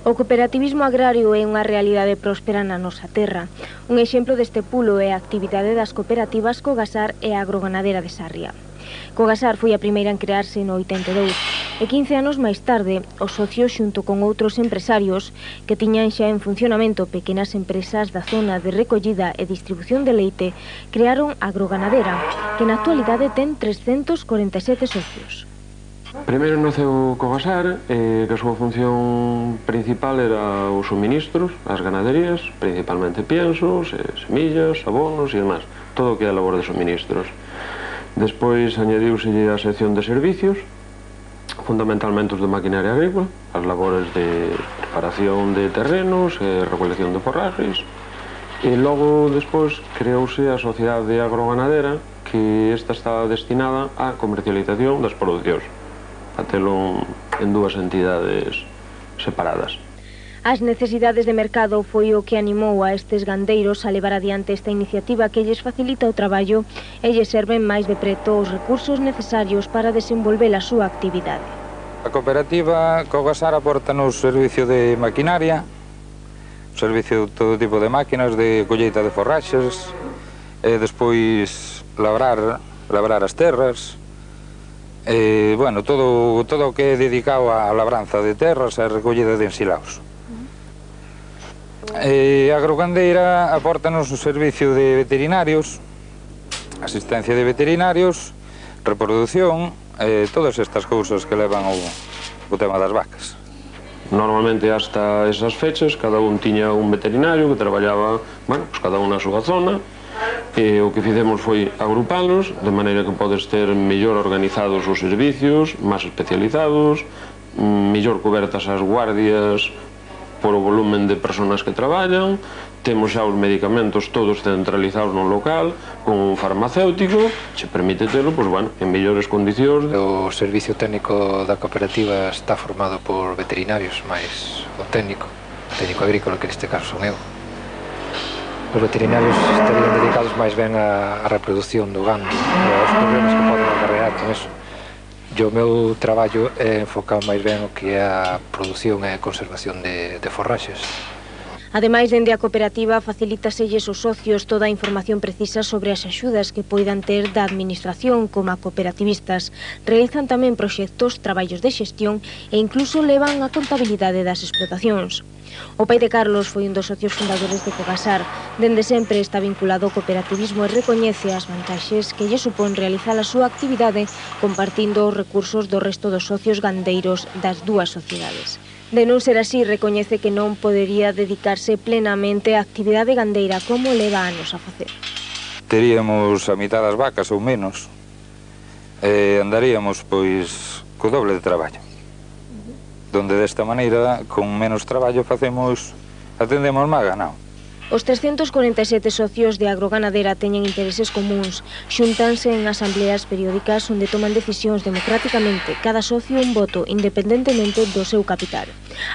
O cooperativismo agrario é unha realidade próspera na nosa terra. Un exemplo deste pulo é a actividade das cooperativas Cogasar e Agroganadera de Sarria. Cogasar foi a primeira en crearse no 82 e 15 anos máis tarde, os socios xunto con outros empresarios que tiñan xa en funcionamento pequenas empresas da zona de recollida e distribución de leite, crearon Agroganadera, que na actualidade ten 347 socios. Primeiro naceu Cogasar, que a súa función principal era os suministros, as ganaderías, principalmente piensos, semillas, abonos e demás, todo o que é a labor de suministros. Despois añadiuselle a sección de servicios, fundamentalmente os de maquinaria agrícola, as labores de preparación de terrenos e recolección de forrajes, e logo despois creouse a Sociedade Agroganadera, que esta está destinada á comercialización das producións, a telo en dúas entidades separadas. As necesidades de mercado foi o que animou a estes gandeiros a levar adiante esta iniciativa que lles facilita o traballo e lles serven máis de preto os recursos necesarios para desenvolver a súa actividade. A cooperativa Cogasar aporta-nos servicio de maquinaria, servicio de todo tipo de máquinas, de colleita de forraxes, e despois labrar as terras, bueno, todo o que é dedicado á labranza de terras e a recollida de ensilaos. A Agrogandeira apórtanos o servicio de veterinarios, asistencia de veterinarios, reproducción, todas estas cousas que levan o tema das vacas. Normalmente hasta esas fechas cada un tiña un veterinario que traballaba, bueno, pues cada un na súa zona, e o que fizemos foi agrupalos de maneira que podes ter mellor organizados os servicios, máis especializados, mellor cobertas as guardias por o volumen de persoas que traballan. Temos xa os medicamentos todos centralizados no local, con un farmacéutico, che permite telo, pois, bueno, en mellores condicións. O servicio técnico da cooperativa está formado por veterinarios, máis o técnico agrícola, que neste caso son eu. Os veterinarios estarían dedicados máis ben á reproducción do gando e aos problemas que poden acarrear con eso. O meu traballo é enfocado máis ben o que é a produción e conservación de forraxes. Ademais, dende a cooperativa facilítaselles os socios toda a información precisa sobre as axudas que poidan ter da administración como a cooperativistas. Realizan tamén proxectos, traballos de xestión e incluso levan a contabilidade das explotacións. O pai de Carlos foi un dos socios fundadores de Cogasar. Dende sempre está vinculado ao cooperativismo e recoñece as vantaxes que lle supón realizar a súa actividade compartindo os recursos do resto dos socios gandeiros das dúas sociedades. De non ser así, recoñece que non podería dedicarse plenamente á actividade gandeira como leva anos a facer. Teríamos a mitad das vacas ou menos e andaríamos pois co doble de traballo, donde desta maneira con menos traballo atendemos máis ganado. Os 347 socios de Agroganadera teñen intereses comuns, xúntanse en asambleas periódicas onde toman decisións democráticamente, cada socio un voto, independentemente do seu capital.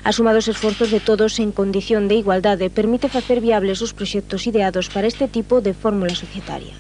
A suma dos esforzos de todos en condición de igualdade permite facer viables os proxectos ideados para este tipo de fórmula societaria.